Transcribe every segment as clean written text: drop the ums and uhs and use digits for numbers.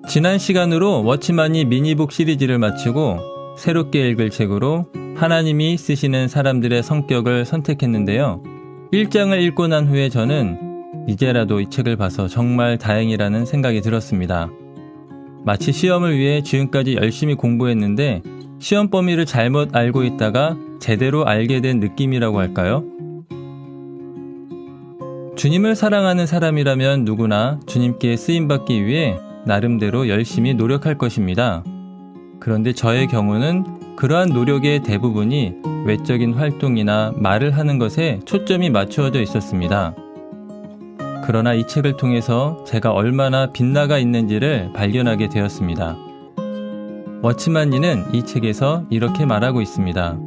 지난 시간으로 워치만이 미니북 시리즈를 마치고 새롭게 읽을 책으로 하나님이 쓰시는 사람들의 성격을 선택했는데요. 1장을 읽고 난 후에 저는 이제라도 이 책을 봐서 정말 다행이라는 생각이 들었습니다. 마치 시험을 위해 지금까지 열심히 공부했는데 시험 범위를 잘못 알고 있다가 제대로 알게 된 느낌이라고 할까요? 주님을 사랑하는 사람이라면 누구나 주님께 쓰임받기 위해 나름대로 열심히 노력할 것입니다. 그런데 저의 경우는 그러한 노력의 대부분이 외적인 활동이나 말을 하는 것에 초점이 맞추어져 있었습니다. 그러나 이 책을 통해서 제가 얼마나 빗나가 있는지를 발견하게 되었습니다. 워치만니는 이 책에서 이렇게 말하고 있습니다.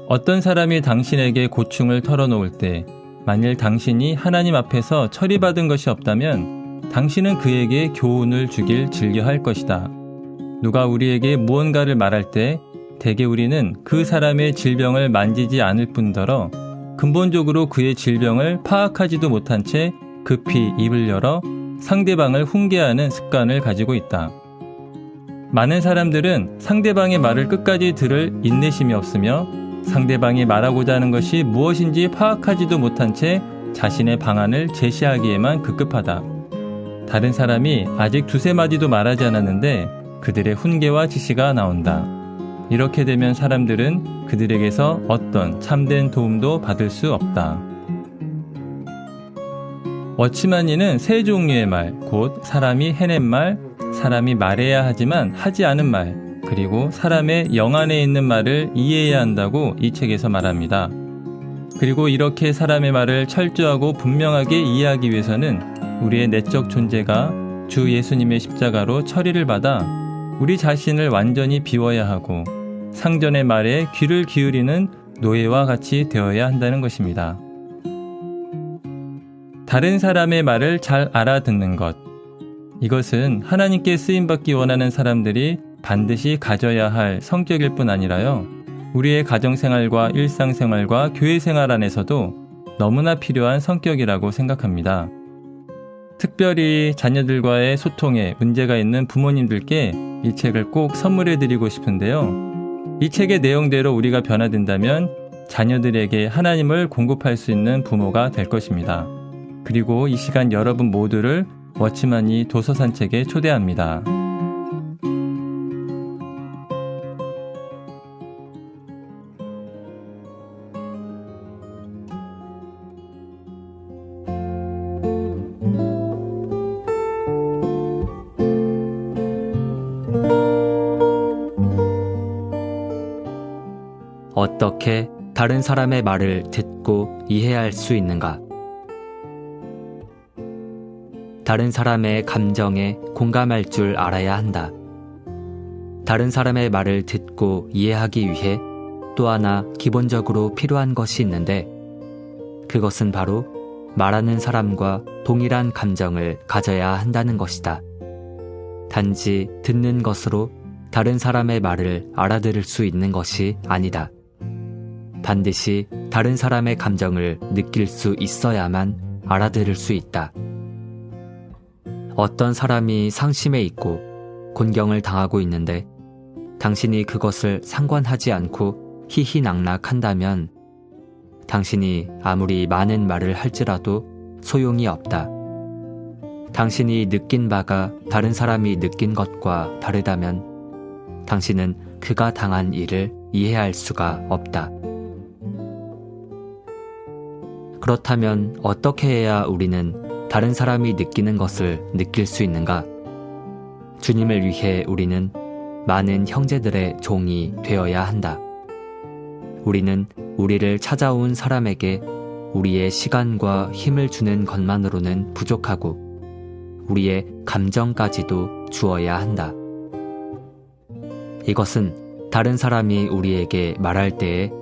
어떤 사람이 당신에게 고충을 털어놓을 때 만일 당신이 하나님 앞에서 처리받은 것이 없다면 당신은 그에게 교훈을 주길 즐겨할 것이다. 누가 우리에게 무언가를 말할 때 대개 우리는 그 사람의 질병을 만지지 않을 뿐더러 근본적으로 그의 질병을 파악하지도 못한 채 급히 입을 열어 상대방을 훈계하는 습관을 가지고 있다. 많은 사람들은 상대방의 말을 끝까지 들을 인내심이 없으며 상대방이 말하고자 하는 것이 무엇인지 파악하지도 못한 채 자신의 방안을 제시하기에만 급급하다. 다른 사람이 아직 두세 마디도 말하지 않았는데 그들의 훈계와 지시가 나온다. 이렇게 되면 사람들은 그들에게서 어떤 참된 도움도 받을 수 없다. 워치만니는 세 종류의 말, 곧 사람이 해낸 말, 사람이 말해야 하지만 하지 않은 말, 그리고 사람의 영 안에 있는 말을 이해해야 한다고 이 책에서 말합니다. 그리고 이렇게 사람의 말을 철저하고 분명하게 이해하기 위해서는 우리의 내적 존재가 주 예수님의 십자가로 처리를 받아 우리 자신을 완전히 비워야 하고 상전의 말에 귀를 기울이는 노예와 같이 되어야 한다는 것입니다. 다른 사람의 말을 잘 알아듣는 것. 이것은 하나님께 쓰임받기 원하는 사람들이 반드시 가져야 할 성격일 뿐 아니라요. 우리의 가정생활과 일상생활과 교회생활 안에서도 너무나 필요한 성격이라고 생각합니다. 특별히 자녀들과의 소통에 문제가 있는 부모님들께 이 책을 꼭 선물해드리고 싶은데요. 이 책의 내용대로 우리가 변화된다면 자녀들에게 하나님을 공급할 수 있는 부모가 될 것입니다. 그리고 이 시간 여러분 모두를 워치만니 도서 산책에 초대합니다. 어떻게 다른 사람의 말을 듣고 이해할 수 있는가? 다른 사람의 감정에 공감할 줄 알아야 한다. 다른 사람의 말을 듣고 이해하기 위해 또 하나 기본적으로 필요한 것이 있는데 그것은 바로 말하는 사람과 동일한 감정을 가져야 한다는 것이다. 단지 듣는 것으로 다른 사람의 말을 알아들을 수 있는 것이 아니다. 반드시 다른 사람의 감정을 느낄 수 있어야만 알아들을 수 있다. 어떤 사람이 상심해 있고 곤경을 당하고 있는데 당신이 그것을 상관하지 않고 희희낙낙한다면 당신이 아무리 많은 말을 할지라도 소용이 없다. 당신이 느낀 바가 다른 사람이 느낀 것과 다르다면 당신은 그가 당한 일을 이해할 수가 없다. 그렇다면 어떻게 해야 우리는 다른 사람이 느끼는 것을 느낄 수 있는가? 주님을 위해 우리는 많은 형제들의 종이 되어야 한다. 우리는 우리를 찾아온 사람에게 우리의 시간과 힘을 주는 것만으로는 부족하고 우리의 감정까지도 주어야 한다. 이것은 다른 사람이 우리에게 말할 때에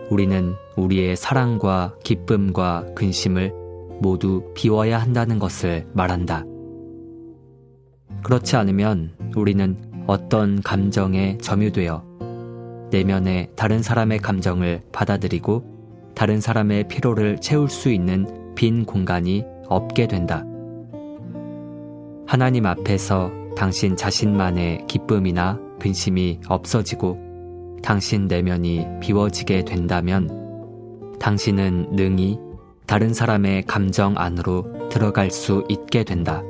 우리는 우리의 사랑과 기쁨과 근심을 모두 비워야 한다는 것을 말한다. 그렇지 않으면 우리는 어떤 감정에 점유되어 내면에 다른 사람의 감정을 받아들이고 다른 사람의 피로를 채울 수 있는 빈 공간이 없게 된다. 하나님 앞에서 당신 자신만의 기쁨이나 근심이 없어지고 당신 내면이 비워지게 된다면 당신은 능히 다른 사람의 감정 안으로 들어갈 수 있게 된다.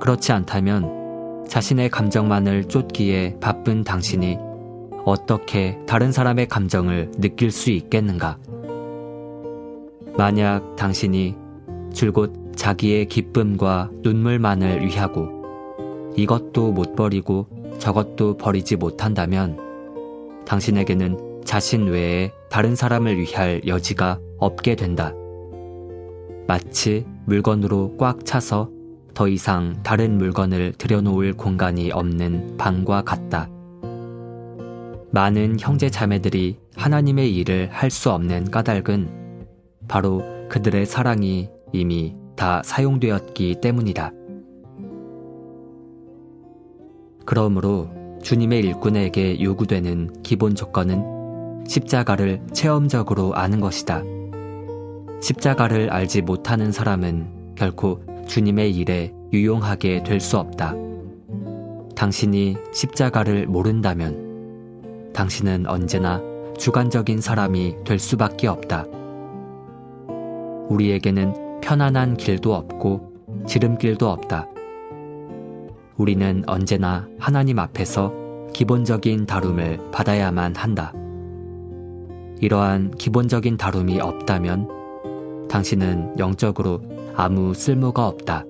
그렇지 않다면 자신의 감정만을 쫓기에 바쁜 당신이 어떻게 다른 사람의 감정을 느낄 수 있겠는가? 만약 당신이 줄곧 자기의 기쁨과 눈물만을 위하고 이것도 못 버리고 저것도 버리지 못한다면 당신에게는 자신 외에 다른 사람을 위할 여지가 없게 된다. 마치 물건으로 꽉 차서 더 이상 다른 물건을 들여놓을 공간이 없는 방과 같다. 많은 형제 자매들이 하나님의 일을 할 수 없는 까닭은 바로 그들의 사랑이 이미 다 사용되었기 때문이다. 그러므로 주님의 일꾼에게 요구되는 기본 조건은 십자가를 체험적으로 아는 것이다. 십자가를 알지 못하는 사람은 결코 주님의 일에 유용하게 될 수 없다. 당신이 십자가를 모른다면 당신은 언제나 주관적인 사람이 될 수밖에 없다. 우리에게는 편안한 길도 없고 지름길도 없다. 우리는 언제나 하나님 앞에서 기본적인 다룸을 받아야만 한다. 이러한 기본적인 다룸이 없다면 당신은 영적으로 아무 쓸모가 없다.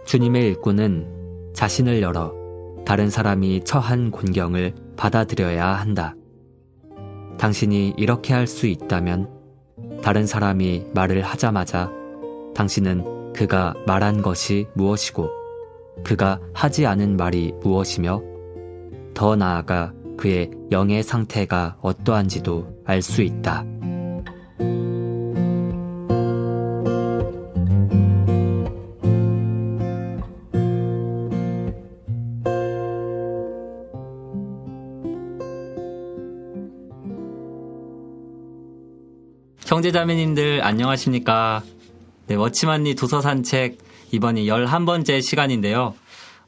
주님의 일꾼은 자신을 열어 다른 사람이 처한 곤경을 받아들여야 한다. 당신이 이렇게 할 수 있다면 다른 사람이 말을 하자마자 당신은 그가 말한 것이 무엇이고 그가 하지 않은 말이 무엇이며 더 나아가 그의 영의 상태가 어떠한지도 알 수 있다. 형제자매님들 안녕하십니까? 네, 워치만니 도서산책 이번이 11번째 시간인데요.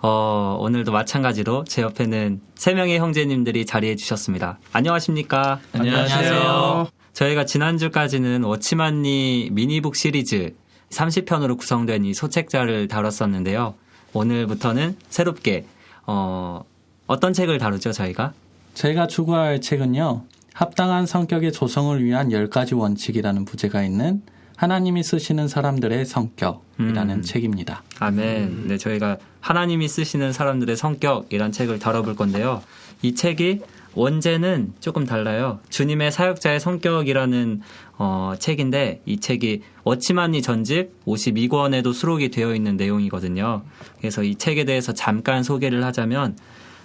오늘도 마찬가지로 제 옆에는 3명의 형제님들이 자리해 주셨습니다. 안녕하십니까? 안녕하세요. 저희가 지난주까지는 워치만니 미니북 시리즈 30편으로 구성된 이 소책자를 다뤘었는데요. 오늘부터는 새롭게 어떤 책을 다루죠, 저희가? 제가 추구할 책은요. 합당한 성격의 조성을 위한 10가지 원칙이라는 부제가 있는 하나님이 쓰시는 사람들의 성격이라는 책입니다. 아멘. 네, 저희가 하나님이 쓰시는 사람들의 성격이라는 책을 다뤄볼 건데요. 이 책이 원제는 조금 달라요. 주님의 사역자의 성격이라는 책인데 이 책이 워치만니 전집 52권에도 수록이 되어 있는 내용이거든요. 그래서 이 책에 대해서 잠깐 소개를 하자면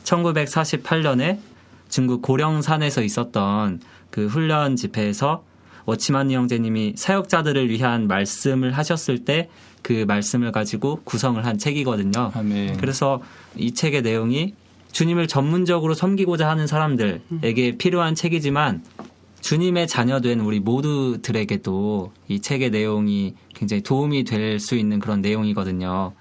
1948년에 중국 고령산에서 있었던 그 훈련 집회에서 워치만니 형제님이 사역자들을 위한 말씀을 하셨을 때 그 말씀을 가지고 구성을 한 책이거든요. 아멘. 그래서 이 책의 내용이 주님을 전문적으로 섬기고자 하는 사람들에게 필요한 책이지만 주님의 자녀된 우리 모두들에게도 이 책의 내용이 굉장히 도움이 될 수 있는 그런 내용이거든요.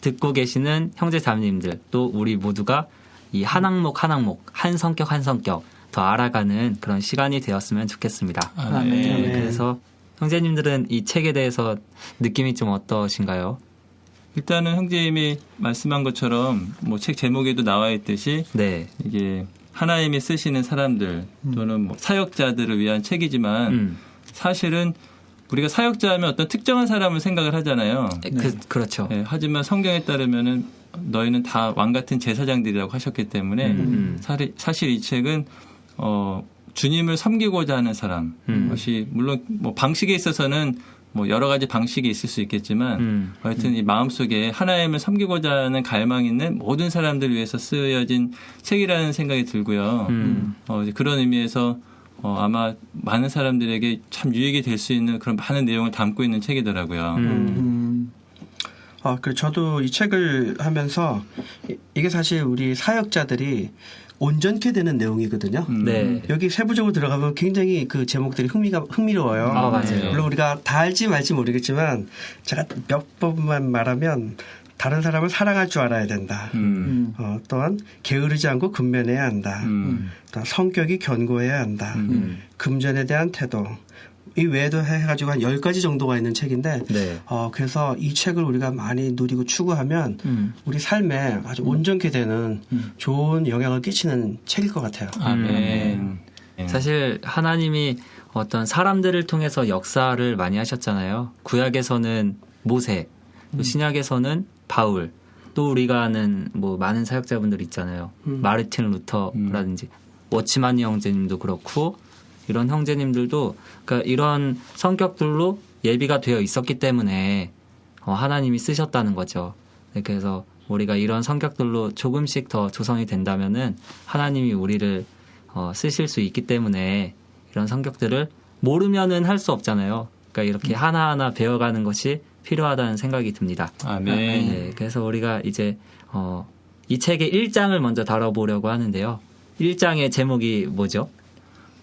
듣고 계시는 형제 자매님들 또 우리 모두가 이 한 항목 한 항목 한 성격 한 성격 더 알아가는 그런 시간이 되었으면 좋겠습니다. 아멘. 그래서 형제님들은 이 책에 대해서 느낌이 좀 어떠신가요? 일단은 형제님이 말씀한 것처럼 뭐 책 제목에도 나와 있듯이 네. 이게 하나님이 쓰시는 사람들 또는 뭐 사역자들을 위한 책이지만 사실은 우리가 사역자하면 어떤 특정한 사람을 생각을 하잖아요. 그렇죠. 네, 하지만 성경에 따르면은 너희는 다 왕 같은 제사장들이라고 하셨기 때문에 사실 이 책은 주님을 섬기고자 하는 사람 것이 물론 뭐 방식에 있어서는 뭐 여러 가지 방식이 있을 수 있겠지만 하여튼 이 마음속에 하나님을 섬기고자 하는 갈망 있는 모든 사람들을 위해서 쓰여진 책이라는 생각이 들고요. 그런 의미에서 아마 많은 사람들에게 참 유익이 될 수 있는 그런 많은 내용을 담고 있는 책이더라고요. 그리고 저도 이 책을 하면서 이게 사실 우리 사역자들이 온전케 되는 내용이거든요. 네. 여기 세부적으로 들어가면 굉장히 그 제목들이 흥미로워요. 맞아요. 물론 우리가 다 알지 말지 모르겠지만 제가 몇 번만 말하면 다른 사람을 사랑할 줄 알아야 된다. 또한 게으르지 않고 근면해야 한다. 또한 성격이 견고해야 한다. 금전에 대한 태도. 이 외에도 해가지고 한 10가지 정도가 있는 책인데 네. 그래서 이 책을 우리가 많이 누리고 추구하면 우리 삶에 아주 온전케 되는 좋은 영향을 끼치는 책일 것 같아요. 아멘. 사실 하나님이 어떤 사람들을 통해서 역사를 많이 하셨잖아요. 구약에서는 모세, 또 신약에서는 바울, 또 우리가 아는 뭐 많은 사역자분들 있잖아요. 마르틴 루터라든지 워치마니 형제님도 그렇고 이런 형제님들도 그러니까 이런 성격들로 예비가 되어 있었기 때문에 하나님이 쓰셨다는 거죠. 네, 그래서 우리가 이런 성격들로 조금씩 더 조성이 된다면은 하나님이 우리를 쓰실 수 있기 때문에 이런 성격들을 모르면은 할 수 없잖아요. 그러니까 이렇게 하나하나 배워가는 것이 필요하다는 생각이 듭니다. 아멘. 네, 그래서 우리가 이제 이 책의 1장을 먼저 다뤄보려고 하는데요. 1장의 제목이 뭐죠?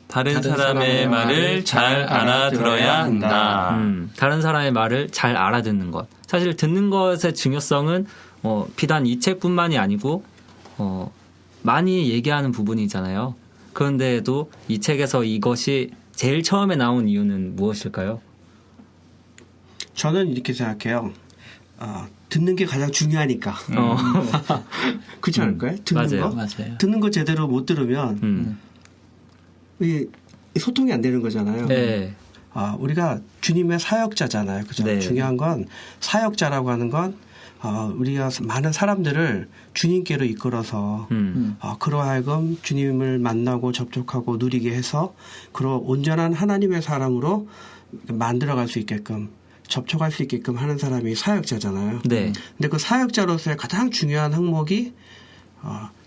다른 사람의 말을 잘 알아들어야 한다. 다른 사람의 말을 잘 알아듣는 것. 사실 듣는 것의 중요성은 비단 이 책뿐만이 아니고 많이 얘기하는 부분이잖아요. 그런데도 이 책에서 이것이 제일 처음에 나온 이유는 무엇일까요? 저는 이렇게 생각해요. 듣는 게 가장 중요하니까. 그렇지 않을까요? 듣는 맞아요. 거? 맞아요. 듣는 거 제대로 못 들으면 이 소통이 안 되는 거잖아요. 네. 우리가 주님의 사역자잖아요. 그죠? 네. 중요한 건 사역자라고 하는 건 우리가 많은 사람들을 주님께로 이끌어서 그러하여금 주님을 만나고 접촉하고 누리게 해서 그런 온전한 하나님의 사람으로 만들어갈 수 있게끔 접촉할 수 있게끔 하는 사람이 사역자잖아요. 네. 근데 그 사역자로서의 가장 중요한 항목이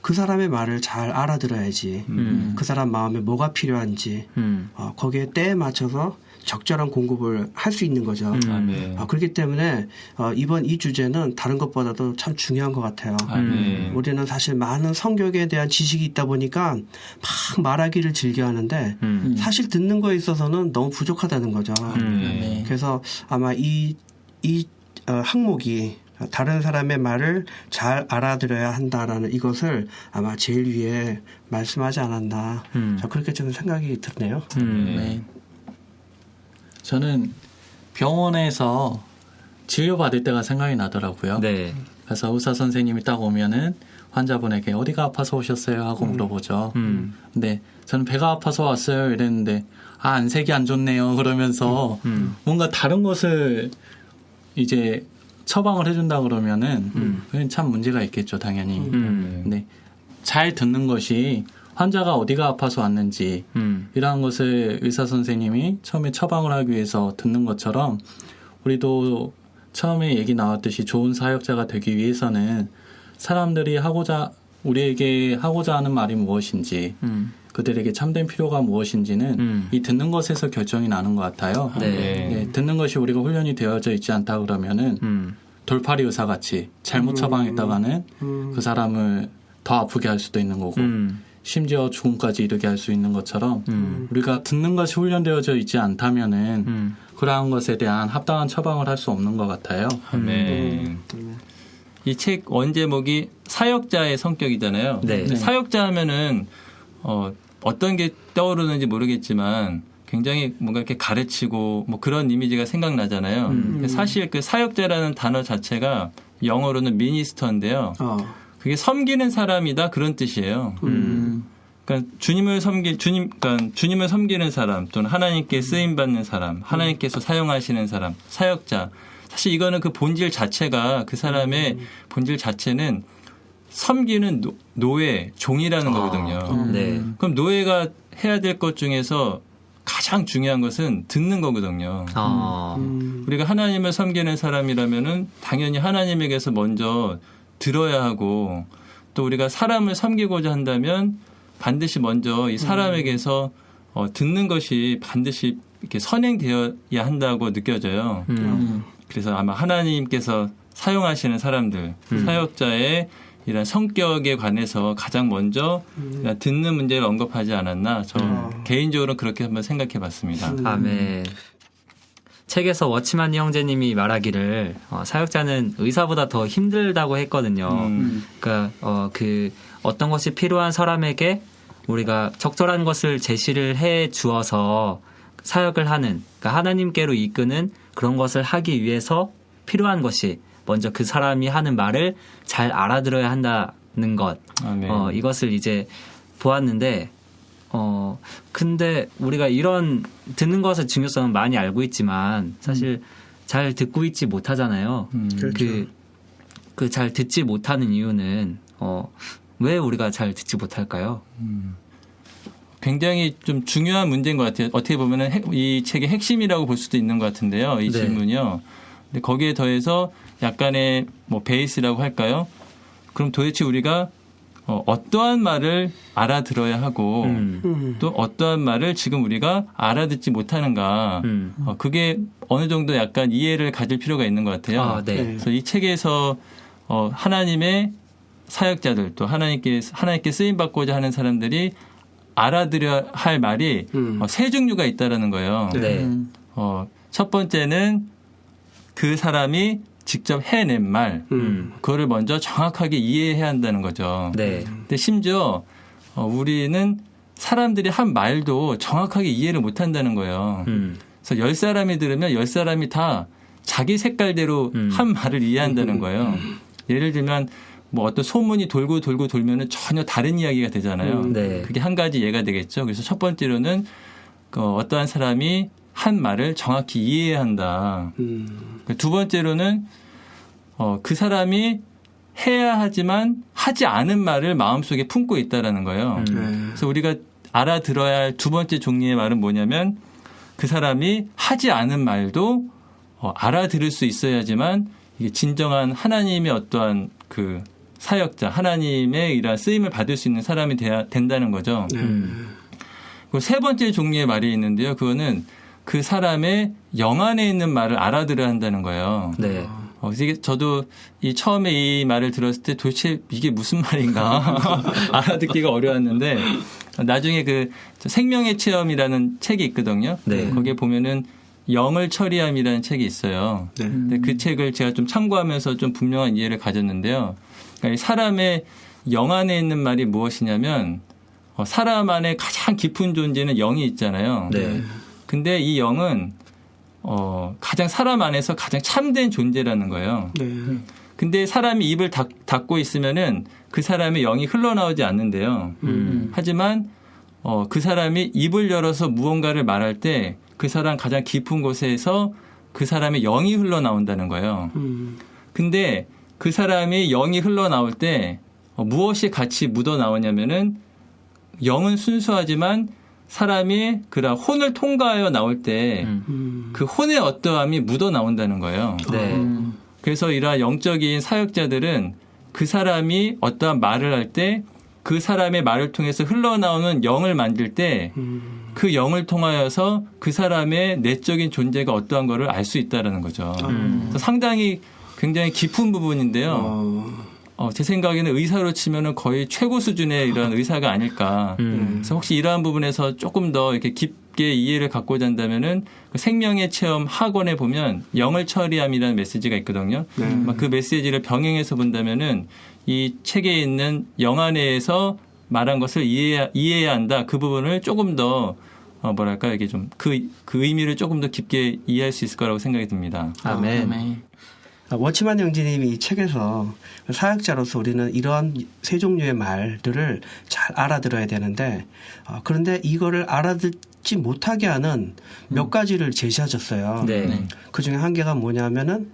그 사람의 말을 잘 알아들어야지. 그 사람 마음에 뭐가 필요한지 거기에 때에 맞춰서 적절한 공급을 할 수 있는 거죠. 아멘. 그렇기 때문에 이번 이 주제는 다른 것보다도 참 중요한 것 같아요. 아멘. 우리는 사실 많은 성격에 대한 지식이 있다 보니까 막 말하기를 즐겨하는데 사실 듣는 거에 있어서는 너무 부족하다는 거죠. 네. 그래서 아마 이 항목이 다른 사람의 말을 잘 알아들어야 한다라는 이것을 아마 제일 위에 말씀하지 않았나. 그렇게 저는 생각이 드네요. 네. 저는 병원에서 진료받을 때가 생각이 나더라고요. 네. 그래서 의사 선생님이 딱 오면은 환자분에게 어디가 아파서 오셨어요? 하고 물어보죠. 근데 저는 배가 아파서 왔어요. 이랬는데 안색이 안 좋네요. 그러면서 뭔가 다른 것을 이제 처방을 해준다 그러면은 그건 참 문제가 있겠죠, 당연히. 근데 잘 듣는 것이 환자가 어디가 아파서 왔는지 이러한 것을 의사 선생님이 처음에 처방을 하기 위해서 듣는 것처럼 우리도 처음에 얘기 나왔듯이 좋은 사역자가 되기 위해서는 사람들이 우리에게 하고자 하는 말이 무엇인지 그들에게 참된 필요가 무엇인지는 이 듣는 것에서 결정이 나는 것 같아요. 네. 네, 듣는 것이 우리가 훈련이 되어져 있지 않다 그러면은 돌팔이 의사같이 잘못 처방했다가는 그 사람을 더 아프게 할 수도 있는 거고 심지어 죽음까지 이르게 할 수 있는 것처럼 우리가 듣는 것이 훈련되어져 있지 않다면은 그러한 것에 대한 합당한 처방을 할 수 없는 것 같아요. 아멘. 이 책 원제목이 사역자의 성격이잖아요. 네. 근데 사역자 하면은 어떤 게 떠오르는지 모르겠지만 굉장히 뭔가 이렇게 가르치고 뭐 그런 이미지가 생각나잖아요. 사실 그 사역자라는 단어 자체가 영어로는 미니스터인데요. 그게 섬기는 사람이다 그런 뜻이에요. 그러니까 주님을 섬기는 사람 또는 하나님께 쓰임 받는 사람, 하나님께서 사용하시는 사람, 사역자. 사실 이거는 그 본질 자체가 그 사람의 본질 자체는 섬기는 노예, 종이라는 거거든요. 네. 그럼 노예가 해야 될 것 중에서 가장 중요한 것은 듣는 거거든요. 우리가 하나님을 섬기는 사람이라면은 당연히 하나님에게서 먼저 들어야 하고 또 우리가 사람을 섬기고자 한다면 반드시 먼저 이 사람에게서 듣는 것이 반드시 이렇게 선행되어야 한다고 느껴져요. 그래서 아마 하나님께서 사용하시는 사람들, 사역자의 이런 성격에 관해서 가장 먼저 듣는 문제를 언급하지 않았나 저 개인적으로 그렇게 한번 생각해 봤습니다. 아멘. 책에서 워치만 형제님이 말하기를 사역자는 의사보다 더 힘들다고 했거든요. 그러니까 어떤 것이 필요한 사람에게 우리가 적절한 것을 제시를 해 주어서 사역을 하는, 그러니까 하나님께로 이끄는 그런 것을 하기 위해서 필요한 것이 먼저 그 사람이 하는 말을 잘 알아들어야 한다는 것. 이것을 이제 보았는데, 근데 우리가 이런 듣는 것의 중요성은 많이 알고 있지만 사실 잘 듣고 있지 못하잖아요. 그렇죠. 그 잘 듣지 못하는 이유는 왜 우리가 잘 듣지 못할까요? 굉장히 좀 중요한 문제인 것 같아요. 어떻게 보면은 이 책의 핵심이라고 볼 수도 있는 것 같은데요. 이 질문이요. 근데 거기에 더해서 약간의 뭐 베이스라고 할까요? 그럼 도대체 우리가 어떠한 말을 알아들어야 하고 또 어떠한 말을 지금 우리가 알아듣지 못하는가. 그게 어느 정도 약간 이해를 가질 필요가 있는 것 같아요. 그래서 이 책에서 하나님의 사역자들 또 하나님께 쓰임 받고자 하는 사람들이 알아들어야 할 말이 세 종류가 있다라는 거예요. 첫 번째는 그 사람이 직접 해낸 말, 그거를 먼저 정확하게 이해해야 한다는 거죠. 근데 심지어 우리는 사람들이 한 말도 정확하게 이해를 못한다는 거예요. 그래서 10사람이 들으면 10사람이 다 자기 색깔대로 한 말을 이해한다는 거예요. 예를 들면 뭐 어떤 소문이 돌면은 전혀 다른 이야기가 되잖아요. 그게 한 가지 예가 되겠죠. 그래서 첫 번째로는 어떠한 사람이 한 말을 정확히 이해해야 한다. 두 번째로는 그 사람이 해야 하지만 하지 않은 말을 마음속에 품고 있다라는 거예요. 그래서 우리가 알아들어야 할 두 번째 종류의 말은 뭐냐면 그 사람이 하지 않은 말도 알아들을 수 있어야지만 이게 진정한 하나님의 어떠한 그 사역자, 하나님의 이런 쓰임을 받을 수 있는 사람이 된다는 거죠. 그리고 세 번째 종류의 말이 있는데요. 그거는 그 사람의 영 안에 있는 말을 알아들어야 한다는 거예요. 저도 처음에 이 말을 들었을 때 도대체 이게 무슨 말인가 알아듣기가 어려웠는데 나중에 그 생명의 체험이라는 책이 있거든요. 거기에 보면은 영을 처리함이라는 책이 있어요. 근데 그 책을 제가 좀 참고하면서 좀 분명한 이해를 가졌는데요. 그러니까 사람의 영 안에 있는 말이 무엇이냐면 사람 안에 가장 깊은 존재는 영이 있잖아요. 근데 이 영은 가장 사람 안에서 가장 참된 존재라는 거예요. 근데 사람이 입을 닫고 있으면은 그 사람의 영이 흘러나오지 않는데요. 하지만 그 사람이 입을 열어서 무언가를 말할 때 그 사람 가장 깊은 곳에서 그 사람의 영이 흘러나온다는 거예요. 근데 그 사람이 영이 흘러나올 때 무엇이 같이 묻어나오냐면은 영은 순수하지만 사람이 그런 혼을 통과하여 나올 때 그 혼의 어떠함이 묻어나온다는 거예요. 그래서 이러한 영적인 사역자들은 그 사람이 어떠한 말을 할 때 그 사람의 말을 통해서 흘러나오는 영을 만질 때 그 영을 통하여서 그 사람의 내적인 존재가 어떠한 거를 알 수 있다는 거죠. 그래서 상당히 굉장히 깊은 부분인데요. 제 생각에는 의사로 치면은 거의 최고 수준의 이런 의사가 아닐까. 그래서 혹시 이러한 부분에서 조금 더 이렇게 깊게 이해를 갖고자 한다면은 그 생명의 체험 학원에 보면 영을 처리함이라는 메시지가 있거든요. 그 메시지를 병행해서 본다면은 이 책에 있는 영 안에서 말한 것을 이해해야 한다. 그 부분을 조금 더 뭐랄까 이게 좀 그 의미를 조금 더 깊게 이해할 수 있을 거라고 생각이 듭니다. 아멘. 워치만 형제님이 이 책에서 사역자로서 우리는 이러한 세 종류의 말들을 잘 알아들어야 되는데 그런데 이거를 알아듣지 못하게 하는 몇 가지를 제시하셨어요. 그중에 한 개가 뭐냐면은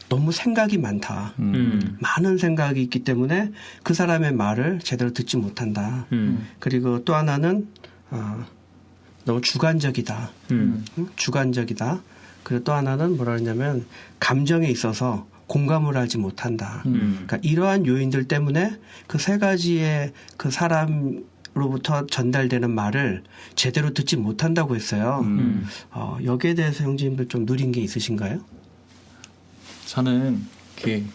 너무 생각이 많다. 많은 생각이 있기 때문에 그 사람의 말을 제대로 듣지 못한다. 그리고 또 하나는 너무 주관적이다. 주관적이다. 그리고 또 하나는 뭐라 그러냐면 감정에 있어서 공감을 하지 못한다. 그러니까 이러한 요인들 때문에 그 세 가지의 그 사람으로부터 전달되는 말을 제대로 듣지 못한다고 했어요. 여기에 대해서 형제님들 좀 누린 게 있으신가요? 저는 그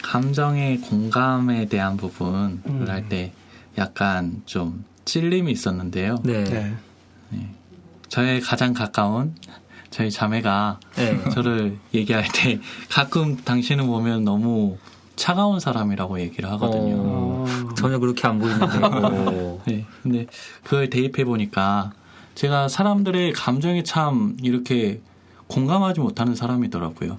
감정의 공감에 대한 부분을 할 때 약간 좀 찔림이 있었는데요. 네. 네. 저의 가장 가까운 저희 자매가 네. 저를 얘기할 때 가끔 당신을 보면 너무 차가운 사람이라고 얘기를 하거든요. 전혀 그렇게 안 보이는데. 네, 근데 그걸 대입해 보니까 제가 사람들의 감정에 참 이렇게 공감하지 못하는 사람이더라고요.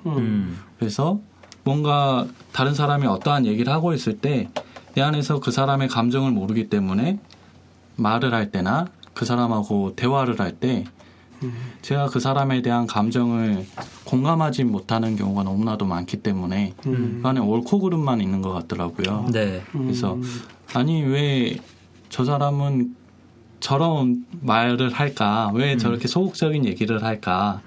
그래서 뭔가 다른 사람이 어떠한 얘기를 하고 있을 때 내 안에서 그 사람의 감정을 모르기 때문에 말을 할 때나 그 사람하고 대화를 할 때 제가 그 사람에 대한 감정을 공감하지 못하는 경우가 너무나도 많기 때문에 그 안에 옳고 그름만 있는 것 같더라고요. 네. 그래서 아니 왜 저 사람은 저런 말을 할까? 왜 저렇게 소극적인 얘기를 할까?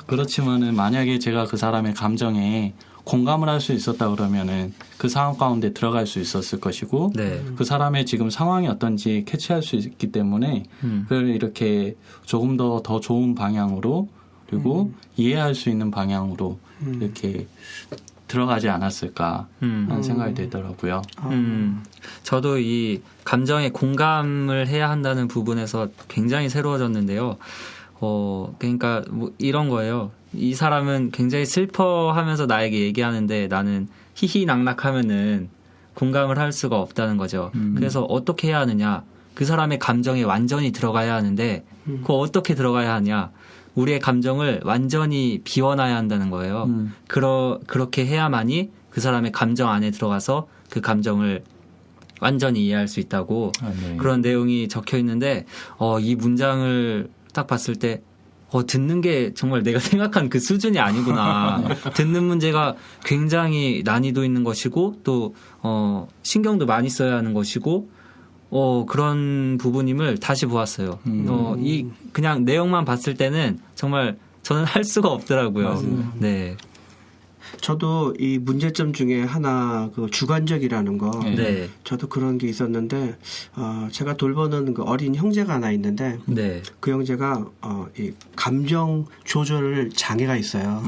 그렇지만은 만약에 제가 그 사람의 감정에 공감을 할 수 있었다 그러면은 그 상황 가운데 들어갈 수 있었을 것이고 네. 그 사람의 지금 상황이 어떤지 캐치할 수 있기 때문에 그걸 이렇게 조금 더 좋은 방향으로 그리고 이해할 수 있는 방향으로 이렇게 들어가지 않았을까 하는 생각이 들더라고요. 저도 이 감정에 공감을 해야 한다는 부분에서 굉장히 새로워졌는데요. 그러니까 뭐 이런 거예요. 이 사람은 굉장히 슬퍼하면서 나에게 얘기하는데 나는 희희낙낙하면은 공감을 할 수가 없다는 거죠. 그래서 어떻게 해야 하느냐? 그 사람의 감정에 완전히 들어가야 하는데 그거 어떻게 들어가야 하냐? 우리의 감정을 완전히 비워놔야 한다는 거예요. 그렇게 해야만이 그 사람의 감정 안에 들어가서 그 감정을 완전히 이해할 수 있다고 네. 그런 내용이 적혀 있는데 이 문장을 딱 봤을 때 듣는 게 정말 내가 생각한 그 수준이 아니구나. 듣는 문제가 굉장히 난이도 있는 것이고 또 신경도 많이 써야 하는 것이고 그런 부분임을 다시 보았어요. 이 그냥 내용만 봤을 때는 정말 저는 할 수가 없더라고요. 맞아요. 네. 저도 이 문제점 중에 하나 그 주관적이라는 거 네. 저도 그런 게 있었는데 제가 돌보는 그 어린 형제가 하나 있는데 네. 그 형제가 이 감정 조절 장애가 있어요.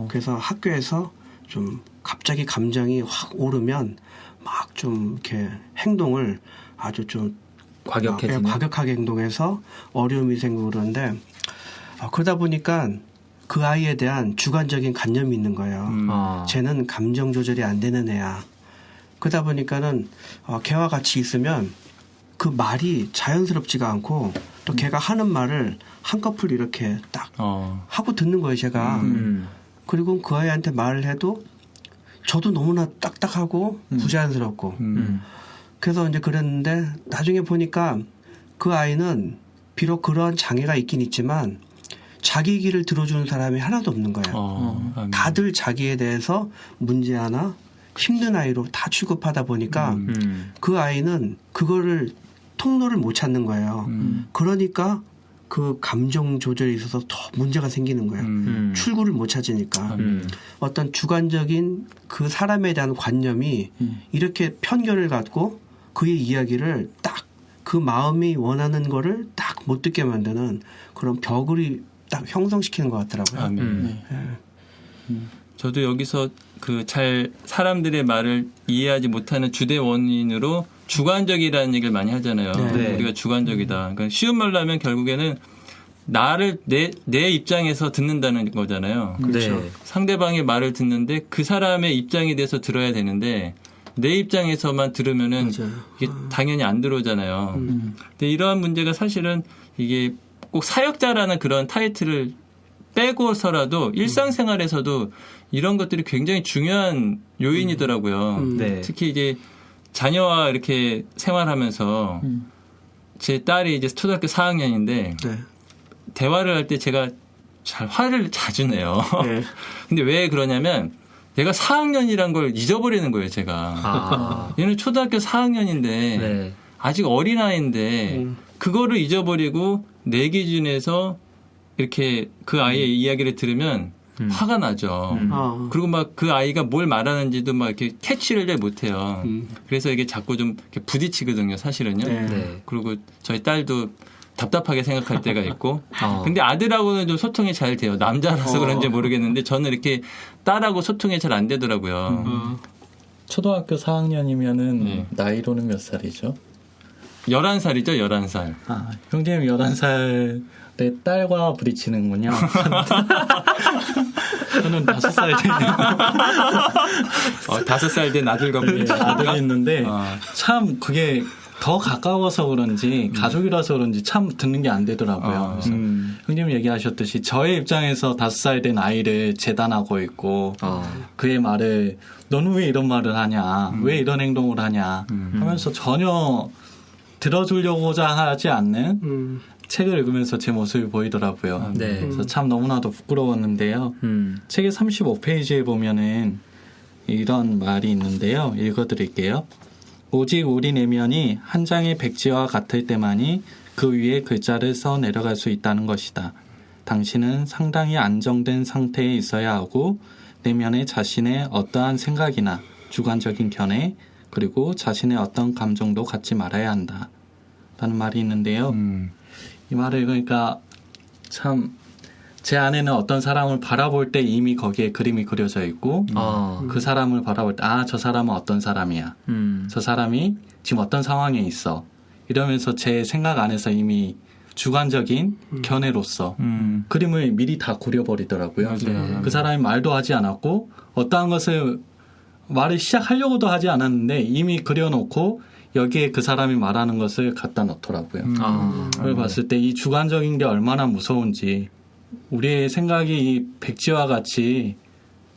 그래서 학교에서 좀 갑자기 감정이 확 오르면 막 좀 이렇게 행동을 아주 좀 과격해지는. 과격하게 행동해서 어려움이 생기고 그러는데 그러다 보니까 그 아이에 대한 주관적인 관념이 있는 거예요. 쟤는 감정 조절이 안 되는 애야. 그러다 보니까는 걔와 같이 있으면 그 말이 자연스럽지가 않고 또 걔가 하는 말을 한꺼풀 이렇게 딱 하고 듣는 거예요, 제가. 그리고 그 아이한테 말을 해도 저도 너무나 딱딱하고 부자연스럽고. 그래서 이제 그랬는데 나중에 보니까 그 아이는 비록 그런 장애가 있긴 있지만 자기 얘기를 들어주는 사람이 하나도 없는 거예요. 다들 자기에 대해서 문제 하나 힘든 아이로 다 취급하다 보니까 그 아이는 그거를 통로를 못 찾는 거예요. 그러니까 그 감정 조절에 있어서 더 문제가 생기는 거예요. 출구를 못 찾으니까. 어떤 주관적인 그 사람에 대한 관념이 이렇게 편견을 갖고 그의 이야기를 딱 그 마음이 원하는 거를 딱 못 듣게 만드는 그런 벽을 딱 형성시키는 것 같더라고요. 저도 여기서 그 잘 사람들의 말을 이해하지 못하는 주대 원인으로 주관적이라는 얘기를 많이 하잖아요. 네. 우리가 주관적이다. 그러니까 쉬운 말로 하면 결국에는 나를 내 입장에서 듣는다는 거잖아요. 그렇죠. 네. 상대방의 말을 듣는데 그 사람의 입장에 대해서 들어야 되는데 내 입장에서만 들으면은 맞아요. 이게 당연히 안 들어오잖아요. 근데 이러한 문제가 사실은 이게 꼭 사역자라는 그런 타이틀을 빼고서라도 일상생활에서도 이런 것들이 굉장히 중요한 요인이더라고요. 네. 특히 이제 자녀와 이렇게 생활하면서 제 딸이 이제 초등학교 4학년인데 네. 대화를 할 때 제가 화를 자주 내요. 네. 근데 왜 그러냐면 얘가 4학년이란 걸 잊어버리는 거예요, 제가. 얘는 초등학교 4학년인데 네. 아직 어린아이인데 그거를 잊어버리고 내 기준에서 이렇게 그 아이의 이야기를 들으면 화가 나죠. 그리고 막 그 아이가 뭘 말하는지도 막 이렇게 캐치를 잘 못해요. 그래서 이게 자꾸 좀 이렇게 부딪히거든요, 사실은요. 네. 네. 그리고 저희 딸도 답답하게 생각할 때가 있고 근데 아들하고는 좀 소통이 잘 돼요. 남자라서 그런지 모르겠는데 저는 이렇게 딸하고 소통이 잘 안 되더라고요. 초등학교 4학년이면은 나이로는 몇 살이죠? 11살이죠, 11살. 아, 형님 11살의 딸과 부딪히는군요. 저는 5살 된 5살 된 아들과 아들이 있는데 참 그게 더 가까워서 그런지 가족이라서 그런지 참 듣는 게 안 되더라고요. 그래서 형님 얘기하셨듯이 저의 입장에서 5살 된 아이를 재단하고 있고 그의 말을 너는 왜 이런 말을 하냐, 왜 이런 행동을 하냐 하면서 전혀 들어주려고자 하지 않는 책을 읽으면서 제 모습이 보이더라고요. 네. 그래서 참 너무나도 부끄러웠는데요. 책의 35페이지에 보면은 이런 말이 있는데요. 읽어드릴게요. 오직 우리 내면이 한 장의 백지와 같을 때만이 그 위에 글자를 써 내려갈 수 있다는 것이다. 당신은 상당히 안정된 상태에 있어야 하고 내면에 자신의 어떠한 생각이나 주관적인 견해 그리고 자신의 어떤 감정도 갖지 말아야 한다. 라는 말이 있는데요. 이 말을 읽으니까 참 제 안에는 어떤 사람을 바라볼 때 이미 거기에 그림이 그려져 있고 그 사람을 바라볼 때 저 사람은 어떤 사람이야. 저 사람이 지금 어떤 상황에 있어. 이러면서 제 생각 안에서 이미 주관적인 견해로서 그림을 미리 다 그려버리더라고요. 그 사람이 말도 하지 않았고 어떠한 것을 말을 시작하려고도 하지 않았는데 이미 그려놓고 여기에 그 사람이 말하는 것을 갖다 놓더라고요. 그걸 봤을 때 이 주관적인 게 얼마나 무서운지 우리의 생각이 이 백지와 같이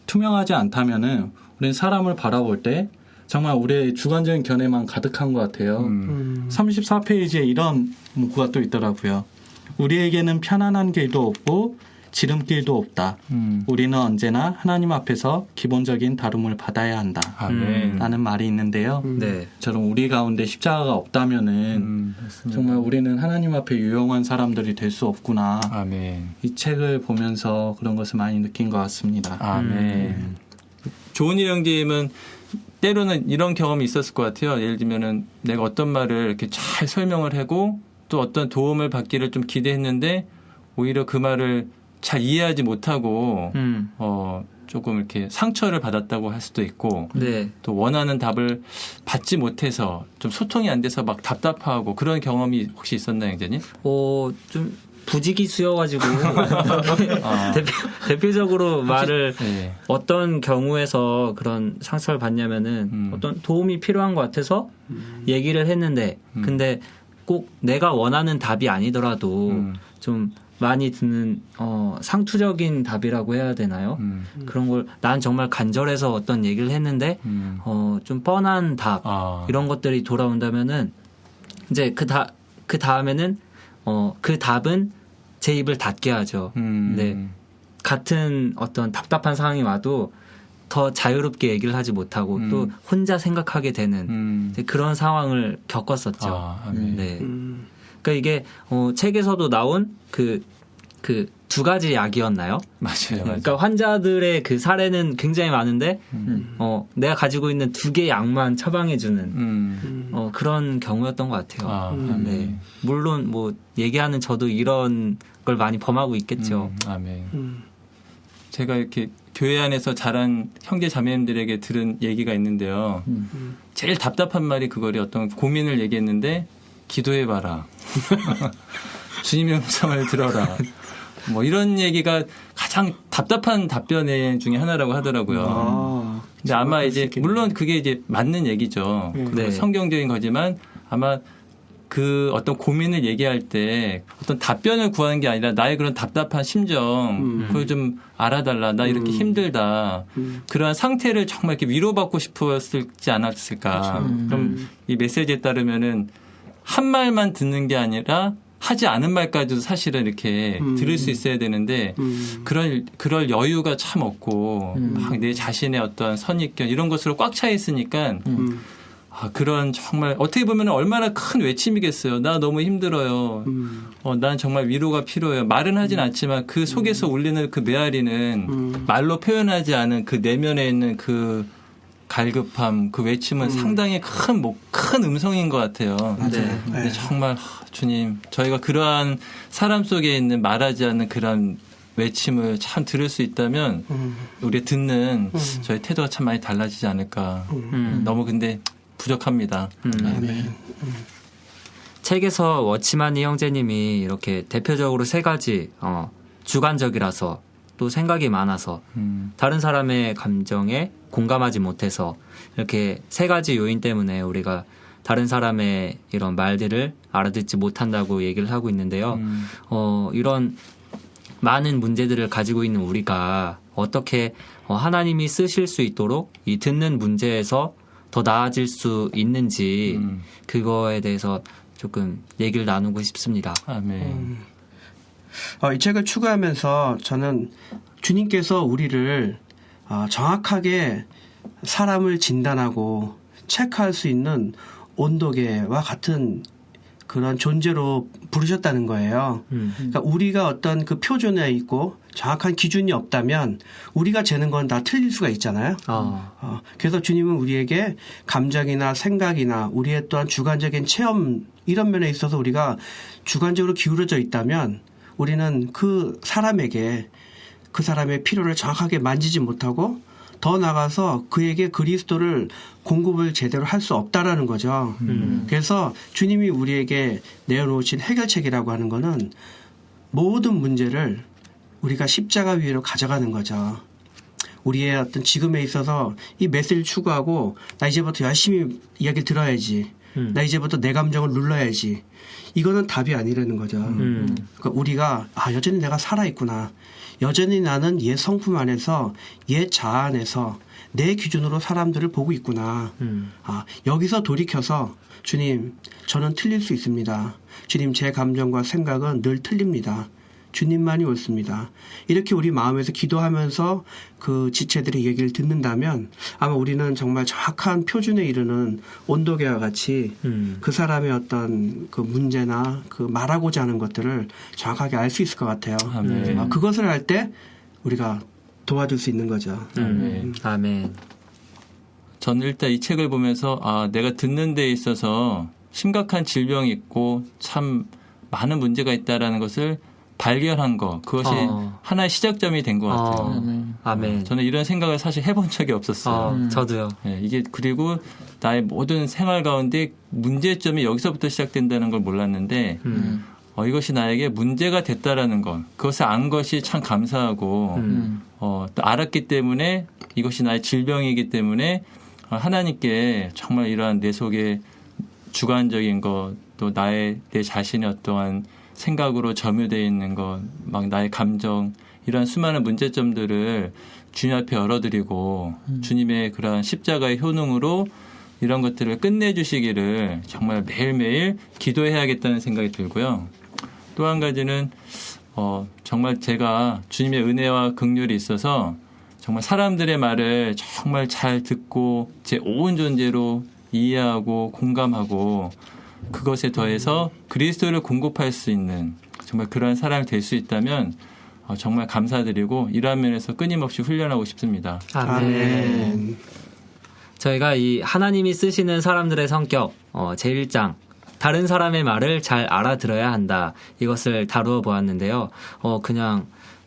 투명하지 않다면은 우리는 사람을 바라볼 때 정말 우리의 주관적인 견해만 가득한 것 같아요. 34페이지에 이런 문구가 또 있더라고요. 우리에게는 편안한 길도 없고 지름길도 없다. 우리는 언제나 하나님 앞에서 기본적인 다룸을 받아야 한다. 라는 말이 있는데요. 저는 우리 가운데 십자가가 없다면은 정말 우리는 하나님 앞에 유용한 사람들이 될 수 없구나. 이 책을 보면서 그런 것을 많이 느낀 것 같습니다. 조은일 형제님은 때로는 이런 경험이 있었을 것 같아요. 예를 들면은 내가 어떤 말을 이렇게 잘 설명을 하고 또 어떤 도움을 받기를 좀 기대했는데 오히려 그 말을 잘 이해하지 못하고 조금 이렇게 상처를 받았다고 할 수도 있고 또 원하는 답을 받지 못해서 좀 소통이 안 돼서 막 답답하고 그런 경험이 혹시 있었나요, 형제님? 좀 부지기수여가지고 대표적으로 말을 어떤 경우에서 그런 상처를 받냐면은 어떤 도움이 필요한 것 같아서 얘기를 했는데 근데 꼭 내가 원하는 답이 아니더라도 좀 많이 듣는 상투적인 답이라고 해야 되나요? 그런 걸 난 정말 간절해서 어떤 얘기를 했는데 좀 뻔한 답 이런 것들이 돌아온다면은 이제 그 다음에는 그 답은 제 입을 닫게 하죠. 근데 같은 어떤 답답한 상황이 와도 더 자유롭게 얘기를 하지 못하고 또 혼자 생각하게 되는 그런 상황을 겪었었죠. 그러니까 이게 책에서도 나온 그 두 가지 약이었나요? 맞아요. 그러니까 환자들의 그 사례는 굉장히 많은데 내가 가지고 있는 두 개의 약만 처방해주는 그런 경우였던 것 같아요. 물론 뭐 얘기하는 저도 이런 걸 많이 범하고 있겠죠. 제가 이렇게 교회 안에서 자란 형제 자매님들에게 들은 얘기가 있는데요. 제일 답답한 말이 그거리 어떤 고민을 얘기했는데 기도해봐라. 주님의 음성을 들어라. 뭐 이런 얘기가 가장 답답한 답변 중에 하나라고 하더라고요. 근데 아마 이제 물론 그게 이제 맞는 얘기죠. 성경적인 거지만 아마 그 어떤 고민을 얘기할 때 어떤 답변을 구하는 게 아니라 나의 그런 답답한 심정 그걸 좀 알아달라. 나 이렇게 힘들다. 그러한 상태를 정말 이렇게 위로받고 싶었지 않았을까. 그럼 이 메시지에 따르면은 한 말만 듣는 게 아니라 하지 않은 말까지도 사실은 이렇게 들을 수 있어야 되는데 그럴 여유가 참 없고 막 내 자신의 어떤 선입견 이런 것으로 꽉 차 있으니까 그런 정말 어떻게 보면 얼마나 큰 외침이겠어요. 나 너무 힘들어요. 난 정말 위로가 필요해요. 말은 하진 않지만 그 속에서 울리는 그 메아리는 말로 표현하지 않은 그 내면에 있는 그 갈급함, 그 외침은 상당히 큰 음성인 것 같아요. 맞아요. 근데 정말 주님, 저희가 그러한 사람 속에 있는 말하지 않는 그런 외침을 참 들을 수 있다면 우리 듣는 저희 태도가 참 많이 달라지지 않을까. 너무 근데 부족합니다. 책에서 워치마니 형제님이 이렇게 대표적으로 3가지 주관적이라서 또 생각이 많아서 다른 사람의 감정에 공감하지 못해서 이렇게 3가지 요인 때문에 우리가 다른 사람의 이런 말들을 알아듣지 못한다고 얘기를 하고 있는데요. 이런 많은 문제들을 가지고 있는 우리가 어떻게 하나님이 쓰실 수 있도록 이 듣는 문제에서 더 나아질 수 있는지 그거에 대해서 조금 얘기를 나누고 싶습니다. 아멘. 이 책을 추구하면서 저는 주님께서 우리를 정확하게 사람을 진단하고 체크할 수 있는 온도계와 같은 그런 존재로 부르셨다는 거예요. 그러니까 우리가 어떤 그 표준에 있고 정확한 기준이 없다면 우리가 재는 건 다 틀릴 수가 있잖아요. 그래서 주님은 우리에게 감정이나 생각이나 우리의 또한 주관적인 체험 이런 면에 있어서 우리가 주관적으로 기울어져 있다면 우리는 그 사람에게 그 사람의 필요를 정확하게 만지지 못하고 더 나가서 그에게 그리스도를 공급을 제대로 할 수 없다라는 거죠. 그래서 주님이 우리에게 내어놓으신 해결책이라고 하는 거는 모든 문제를 우리가 십자가 위로 가져가는 거죠. 우리의 어떤 지금에 있어서 이 메시지를 추구하고 나 이제부터 열심히 이야기 들어야지. 나 이제부터 내 감정을 눌러야지. 이거는 답이 아니라는 거죠. 그러니까 우리가 여전히 내가 살아있구나. 여전히 나는 옛 성품 안에서 옛 자아 안에서 내 기준으로 사람들을 보고 있구나. 여기서 돌이켜서 주님 저는 틀릴 수 있습니다. 주님 제 감정과 생각은 늘 틀립니다. 주님만이 옳습니다. 이렇게 우리 마음에서 기도하면서 그 지체들의 얘기를 듣는다면 아마 우리는 정말 정확한 표준에 이르는 온도계와 같이 그 사람의 어떤 그 문제나 그 말하고자 하는 것들을 정확하게 알 수 있을 것 같아요. 그것을 할 때 우리가 도와줄 수 있는 거죠. 아멘. 저는 일단 이 책을 보면서 내가 듣는 데 있어서 심각한 질병이 있고 참 많은 문제가 있다라는 것을 발견한 거, 그것이 하나의 시작점이 된 것 같아요. 아멘. 저는 이런 생각을 사실 해본 적이 없었어요. 저도요. 이게 그리고 나의 모든 생활 가운데 문제점이 여기서부터 시작된다는 걸 몰랐는데 이것이 나에게 문제가 됐다라는 것, 그것을 안 것이 참 감사하고 또 알았기 때문에 이것이 나의 질병이기 때문에 하나님께 정말 이러한 내 속에 주관적인 것, 또 내 자신의 어떠한 생각으로 점유되어 있는 것, 막 나의 감정, 이런 수많은 문제점들을 주님 앞에 열어드리고 주님의 그러한 십자가의 효능으로 이런 것들을 끝내주시기를 정말 매일매일 기도해야겠다는 생각이 들고요. 또 한 가지는 정말 제가 주님의 은혜와 긍휼이 있어서 정말 사람들의 말을 정말 잘 듣고 제 온 존재로 이해하고 공감하고 그것에 더해서 그리스도를 공급할 수 있는 정말 그러한 사람이 될 수 있다면 정말 감사드리고 이러한 면에서 끊임없이 훈련하고 싶습니다. 아멘. 저희가 이 하나님이 쓰시는 사람들의 성격 제1장 다른 사람의 말을 잘 알아들어야 한다. 이것을 다루어 보았는데요. 그냥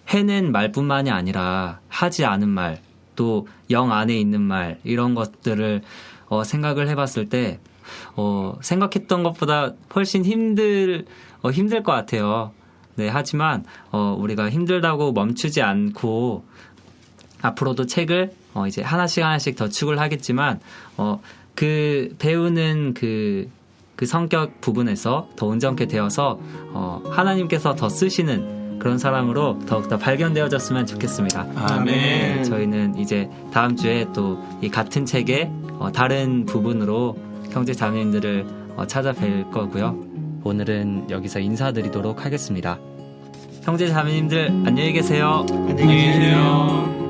해낸 말뿐만이 아니라 하지 않은 말, 또 영 안에 있는 말 이런 것들을 생각을 해봤을 때 생각했던 것보다 훨씬 힘들 것 같아요. 네, 하지만 우리가 힘들다고 멈추지 않고 앞으로도 책을 이제 하나씩 더 축을 하겠지만 그 배우는 그 성격 부분에서 더 온전케 되어서 하나님께서 더 쓰시는 그런 사람으로 더욱더 발견되어졌으면 좋겠습니다. 아멘. 저희는 이제 다음 주에 또 이 같은 책의 다른 부분으로 형제 자매님들을 찾아뵐 거고요. 오늘은 여기서 인사드리도록 하겠습니다. 형제 자매님들 안녕히 계세요. 안녕히 계세요.